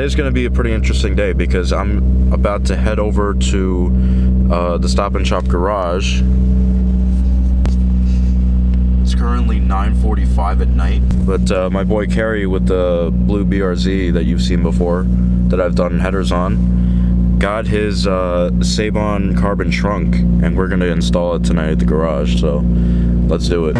today's going to be a pretty interesting day because I'm about to head over to the Stop and Shop garage. It's currently 9:45 at night, but my boy Kerry with the blue BRZ that you've seen before, that I've done headers on, got his Seibon carbon trunk, and we're going to install it tonight at the garage, so let's do it.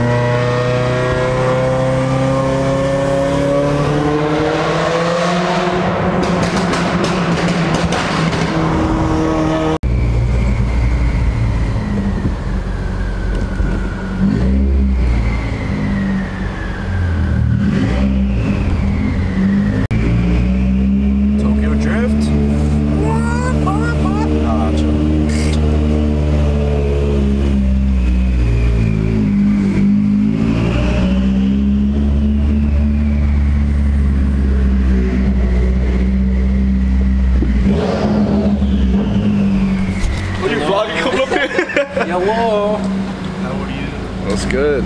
Hello. How are you? That's good.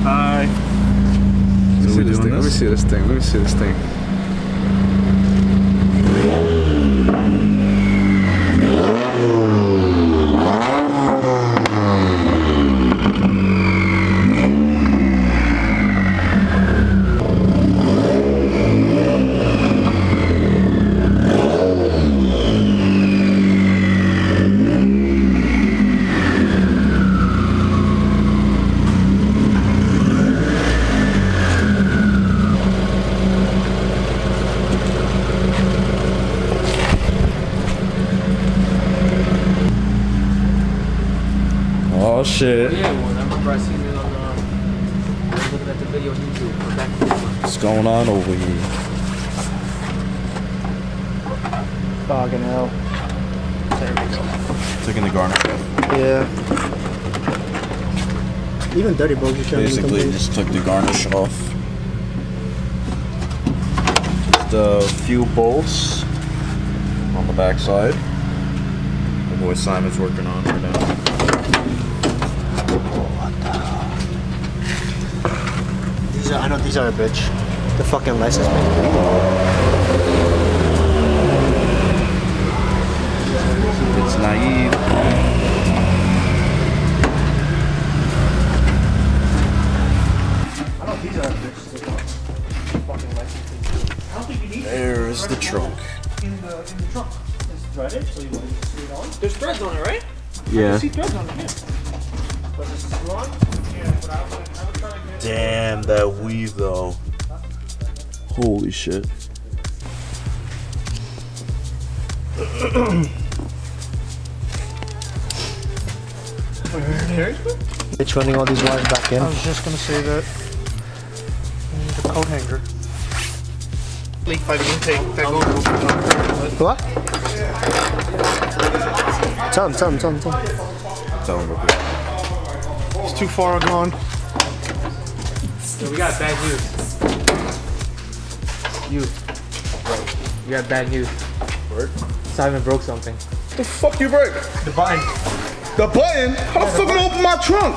Hi. Let me see this thing. Let me see this thing. Oh shit. Yeah, well, I remember I seen it on I was looking at the video on YouTube. What's going on over here? Fucking hell. There we go. Taking the garnish off. Yeah. Even 30 bucks you can't basically just took the garnish off. Just a few bolts on the back side. My boy Simon's working on right now. I know these are a bitch. The fucking license plate. It's naive. I know these are a bitch. The fucking license plate. I don't think you need There's the trunk. in the trunk. It's threaded, so you want to screw it on. There's threads on it, right? Yeah. I can see threads on it, yeah. But this is screw on? Yeah, but I would try to get it. Damn, that weave though. Holy shit. It's running all these wires back in. I was just gonna say that. The coat hanger. Leak by the intake that goes over the top. What? Tell him. Tell him real quick. It's too far gone. So we got bad news. We got bad news. Word? Simon broke something. The fuck you break? The button. The button? How the fuck am I open my trunk?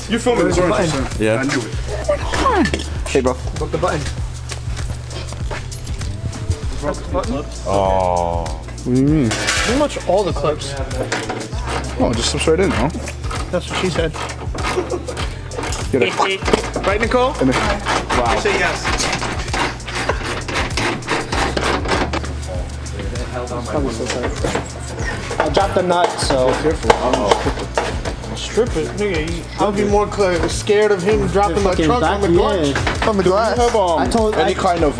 You filming this, aren't you? Yeah. I knew it. Hey, bro. Broke the button. Press the button? Oh. What do you mean? Pretty much all the clips. Oh, just slips right in, huh? That's what she said. Get it. Right, Nicole? And then, wow. I say yes. I dropped the nut, so. Careful. Strip it, nigga. I'll be more scared of him dropping the trunk on the glass. On the glass. You have any kind of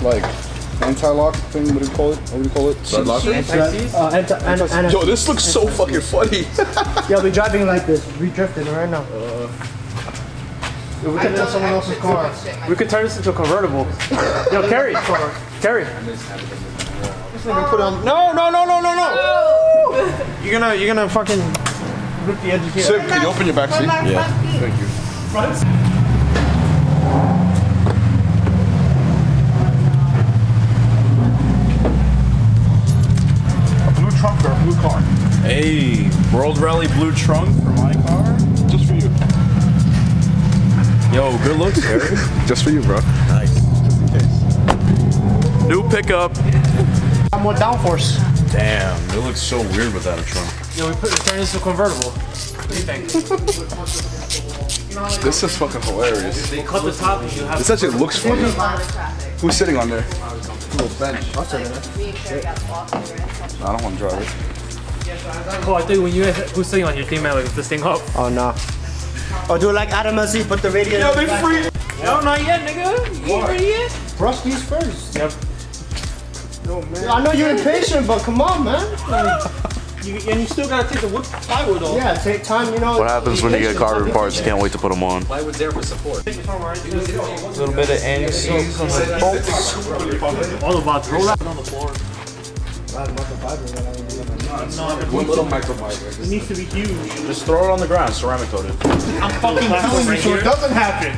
like anti-lock thing? What do you call it? What do you call it? Anti-seize? Yo, this looks so fucking funny. Yeah, we're driving like this. We drifting right now. We could turn someone else's car. We could turn this into a convertible. Yo, Kerry. Put on. No! You're gonna fucking rip the edge of here. Sip, can you open your back seat? Yeah. Thank you. A blue trunk or a blue car? Hey, World Rally blue trunk for my car? Just for you. Yo, good looks, Kerry. Just for you, bro. Nice. Just in case. New pickup. I'm more downforce. Damn, it looks so weird without a trunk. Yo, we turned this to a convertible. What do you think? This is fucking hilarious. They cut the top and you have This actually looks funny. Who's sitting on there? Little bench. I'll sit in it. I don't want to drive it. Oh, I think when you guys, who's sitting on your thing, man, like this thing up. Oh, no. Oh, do it like Adam and Z, put the radio. Yo, they free. No, not yet, nigga. You ain't ready yet? Brush these first. Yep. No, man. I know you're impatient, but come on, man. And you still gotta take the wood plywood off. Yeah, take time, you know. What happens when you get carbon parts? Can't wait to put them on. Plywood's there for support. A little bit of anti-seize on the bolts. All about to roll out on the floor. One little microfiber. It needs to be huge. Just throw it on the ground, ceramic coated. I'm fucking telling you so it doesn't happen.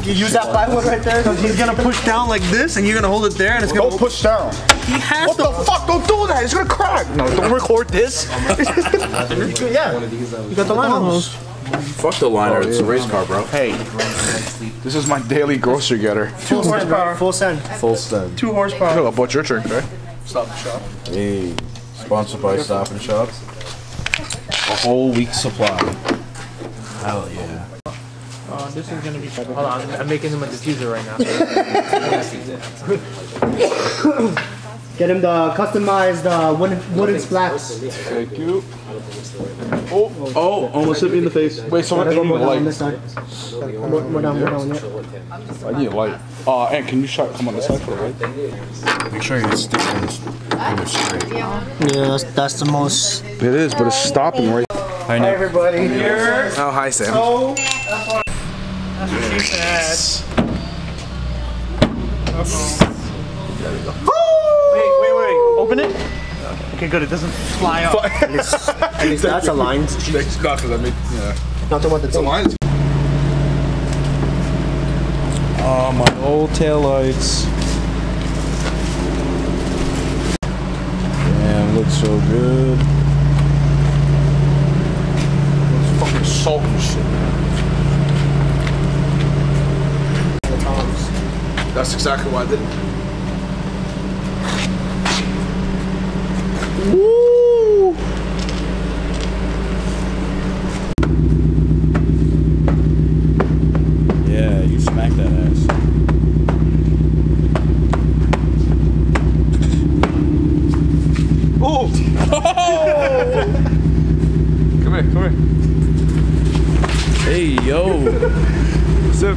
You use that plywood right there? Because he's gonna push down like this and you're gonna hold it there and it's gonna. Don't push down. He has What the fuck? Don't do that. It's gonna crack. No, don't record this. Yeah. You got the liner hose. Fuck the liner, it's a race car, bro. Hey, this is my daily grocery getter. 2 horsepower. Full send. Full send. 2 horsepower. I bought your drink, right? Stop and shop. Hey, sponsored by Stop and Shop. A whole week's supply. Hell yeah. This is gonna be. Hold on, I'm making him a diffuser right now. Get him the customized wooden splats. Thank you. Oh, almost hit me in the face. Wait, so what More do you down on light? this side. More down, yeah. I need a light. And can you come on this side for the light? Make sure you stick in this straight. Yeah, that's the most. It is, but it's stopping right. Hi, Hi, everybody. Oh, hi, Sam. So, That's what she said. Wait. Open it. Okay, good. It doesn't fly up. at least that's aligned. Not because I made, yeah. Nothing with the thing. Lines. Oh, my old taillights. Damn, looks so good. It's fucking salt and shit. That's exactly why I did it. Woo! Yeah, you smack that ass. Oh! Come here. Hey, yo. What's up?